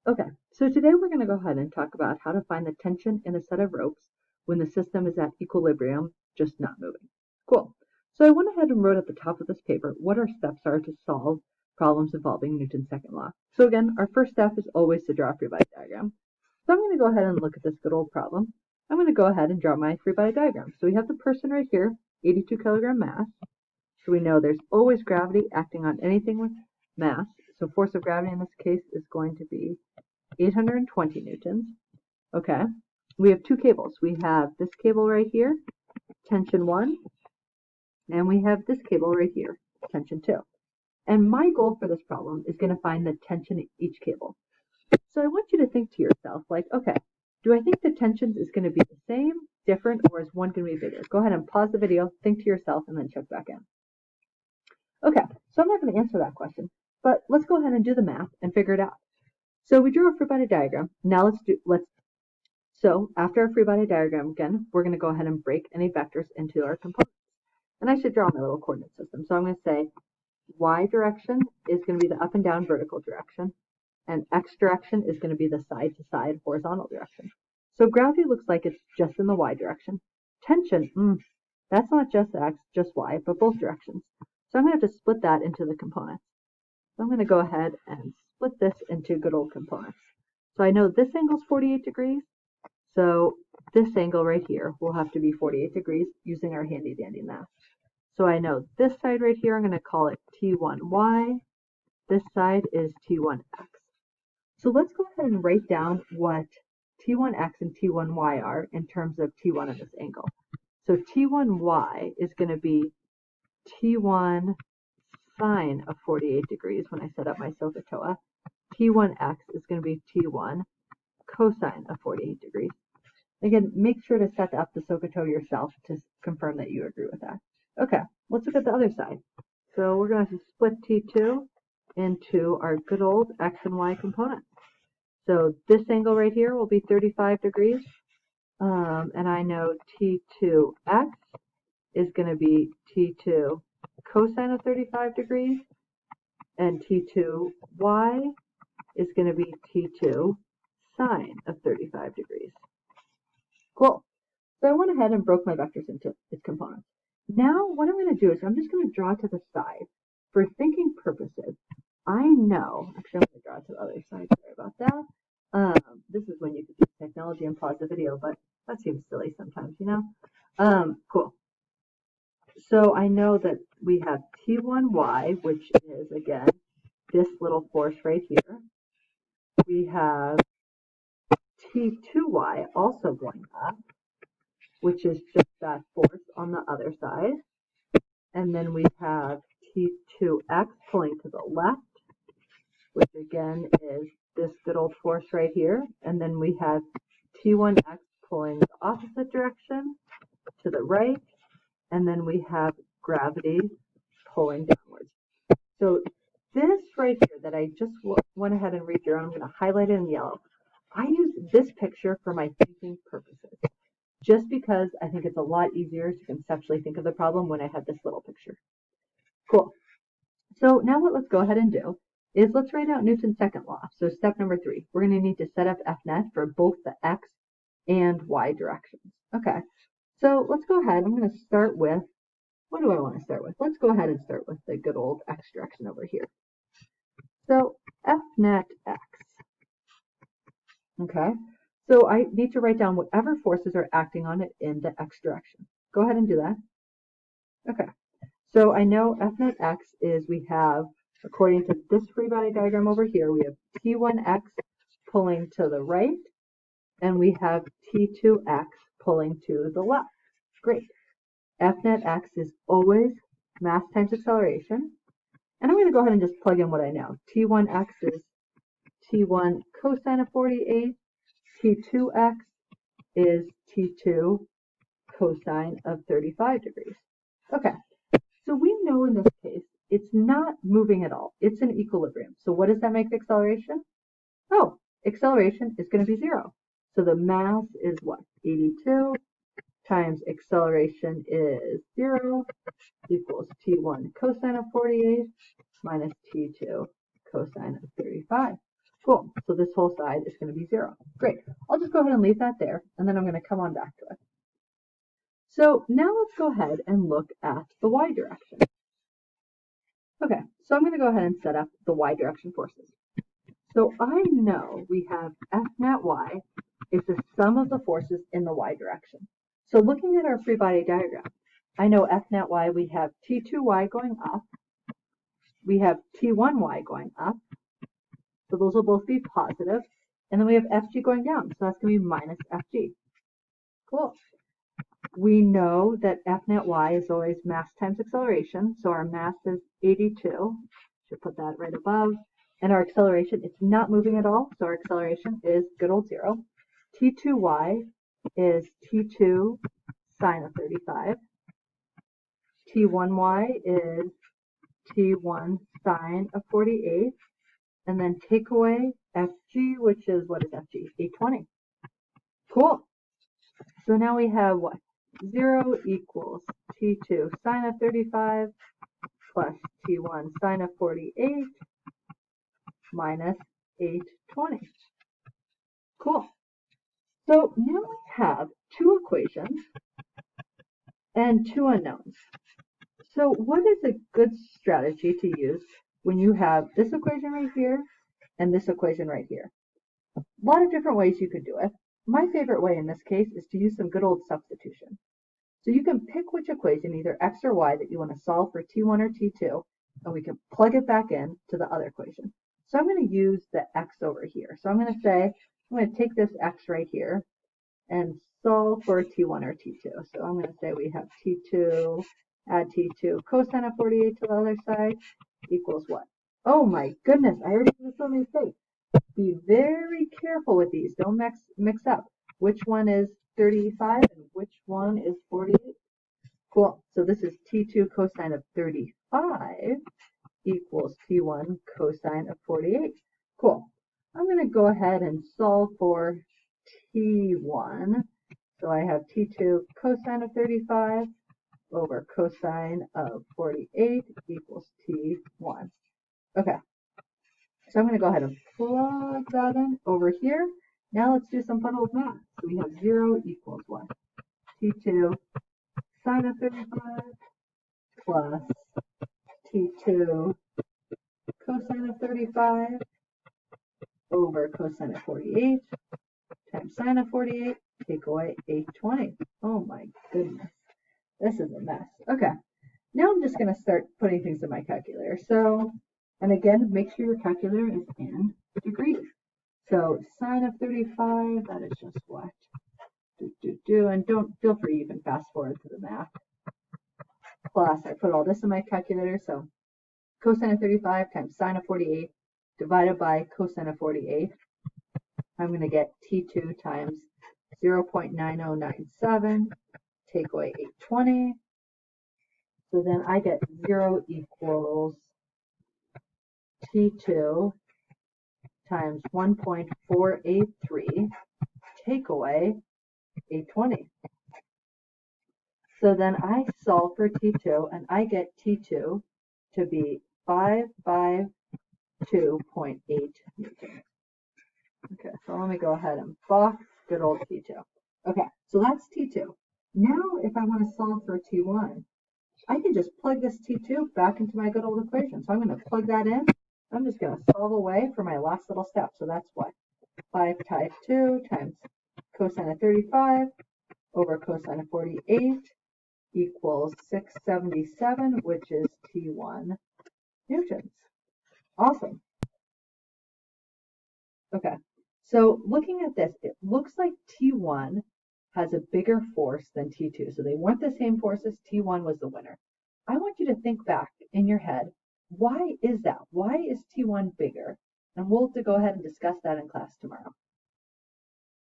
Okay, so today we're going to go ahead and talk about how to find the tension in a set of ropes when the system is at equilibrium, just not moving. Cool. So I went ahead and wrote at the top of this paper what our steps are to solve problems involving Newton's second law. So again, our first step is always to draw a free body diagram. So I'm going to go ahead and look at this good old problem. I'm going to go ahead and draw my free body diagram. So we have the person right here, 82 kilogram mass. So we know there's always gravity acting on anything with mass. So force of gravity in this case is going to be 820 newtons. Okay, we have two cables. We have this cable right here, tension 1, and we have this cable right here, tension 2. And my goal for this problem is going to find the tension in each cable. So I want you to think to yourself, like, okay, do I think the tension is going to be the same, different, or is one going to be bigger? Go ahead and pause the video, think to yourself, and then check back in. Okay, so I'm not going to answer that question, but let's go ahead and do the math and figure it out. So we drew a free body diagram. Now so after our free body diagram again, we're going to go ahead and break any vectors into our components. And I should draw my little coordinate system. So I'm going to say y direction is going to be the up and down vertical direction, and x direction is going to be the side to side horizontal direction. So gravity looks like it's just in the y direction. Tension, that's not just x, just y, but both directions. So I'm going to have to split that into the components. So I'm going to go ahead and split this into good old components. So I know this angle is 48 degrees. So this angle right here will have to be 48 degrees using our handy dandy math. So I know this side right here, I'm going to call it T1y. This side is T1x. So let's go ahead and write down what T1x and T1y are in terms of T1 of this angle. So T1y is going to be T1 sine of 48 degrees when I set up my SOHCAHTOA. T1x is going to be T1 cosine of 48 degrees. Again, make sure to set up the SOHCAHTOA yourself to confirm that you agree with that. Okay, let's look at the other side. So we're going to split T2 into our good old x and y components. So this angle right here will be 35 degrees. And I know T2x is going to be T2 cosine of 35 degrees. And T2y is going to be T2 sine of 35 degrees. Cool. So I went ahead and broke my vectors into its components. Now what I'm going to do is I'm just going to draw to the side. For thinking purposes, I know, actually I'm going to draw to the other side, sorry about that. This is when you could use technology and pause the video, but that seems silly sometimes, you know? Cool. So I know that we have T1y, which is, again, this little force right here. We have T2y also going up, which is just that force on the other side. And then we have T2x pulling to the left, which again is this good old force right here. And then we have T1x pulling the opposite direction to the right. And then we have gravity pulling downwards. So this right here that I just went ahead and redrew, I'm going to highlight it in yellow. I use this picture for my thinking purposes, just because I think it's a lot easier to conceptually think of the problem when I have this little picture. Cool. So now what let's go ahead and do is let's write out Newton's second law. So step number 3, we're going to need to set up Fnet for both the x and y directions. Okay, so let's go ahead. I'm going to start with, what do I want to start with? Let's go ahead and start with the good old x direction over here. So Fnet x. Okay, so I need to write down whatever forces are acting on it in the x direction. Go ahead and do that. Okay, so I know Fnet x is, we have, according to this free body diagram over here, we have T1x pulling to the right, and we have T2x pulling to the left. Great. Fnet x is always mass times acceleration. And I'm going to go ahead and just plug in what I know. T1x is T1 cosine of 48. T2x is T2 cosine of 35 degrees. Okay, so we know in this case, it's not moving at all. It's in equilibrium. So what does that make the acceleration? Oh, acceleration is going to be 0. So the mass is what? 82 times acceleration is 0 equals T1 cosine of 48 minus T2 cosine of 35. Cool. So this whole side is going to be 0. Great. I'll just go ahead and leave that there, and then I'm going to come on back to it. So now let's go ahead and look at the y direction. Okay, so I'm going to go ahead and set up the y direction forces. So I know we have F net y is the sum of the forces in the y direction. So looking at our free body diagram, I know F net y, we have T2y going up, we have T1y going up, so those will both be positive, and then we have Fg going down, so that's going to be minus Fg. Cool. We know that F net y is always mass times acceleration, so our mass is 82. Should put that right above. And our acceleration, it's not moving at all, so our acceleration is good old 0. T2y is T2 sine of 35. T1y is T1 sine of 48. And then take away Fg, which is, what is Fg? 820. Cool. So now we have what? 0 equals T2 sine of 35 plus T1 sine of 48 minus 820. Cool. So now we have two equations and two unknowns. So what is a good strategy to use when you have this equation right here and this equation right here? A lot of different ways you could do it. My favorite way in this case is to use some good old substitution. So you can pick which equation, either x or y, that you want to solve for T1 or T2, and we can plug it back in to the other equation. So I'm going to use the x over here. So I'm going to say, I'm going to take this x right here and solve for T1 or T2. So I'm going to say we have T2, add T2 cosine of 48 to the other side equals what? Oh my goodness, I already made so many mistakes. Be very careful with these. Don't mix up. Which one is 35 and which one is 48? Cool. So this is T2 cosine of 35 equals T1 cosine of 48. Cool. I'm going to go ahead and solve for T1. So I have T2 cosine of 35 over cosine of 48 equals T1. Okay. So I'm going to go ahead and plug that in over here. Now let's do some fun old math. So we have 0 equals what? T2 sine of 35 plus T2 cosine of 35 over cosine of 48 times sine of 48, take away 820. Oh my goodness. This is a mess. Okay. Now I'm just going to start putting things in my calculator. So, and again, make sure your calculator is in degrees. So sine of 35, that is just what? And don't feel free, you can fast forward to the math. Plus, I put all this in my calculator, so cosine of 35 times sine of 48 divided by cosine of 48. I'm going to get T2 times 0.9097, take away 820. So then I get 0 equals T2 times 1.483, take away 820. So then I solve for T2 and I get T2 to be 552.8 newtons. Okay, so let me go ahead and box good old T2. Okay, so that's T2. Now if I want to solve for T1, I can just plug this T2 back into my good old equation. So I'm going to plug that in. I'm just going to solve away for my last little step. So that's what? 5 times 2 times cosine of 35 over cosine of 48 equals 677, which is T1 newtons. Awesome. Okay, so looking at this, it looks like T1 has a bigger force than T2. So they weren't the same forces. T1 was the winner. I want you to think back in your head, why is that? Why is T1 bigger? And we'll have to go ahead and discuss that in class tomorrow.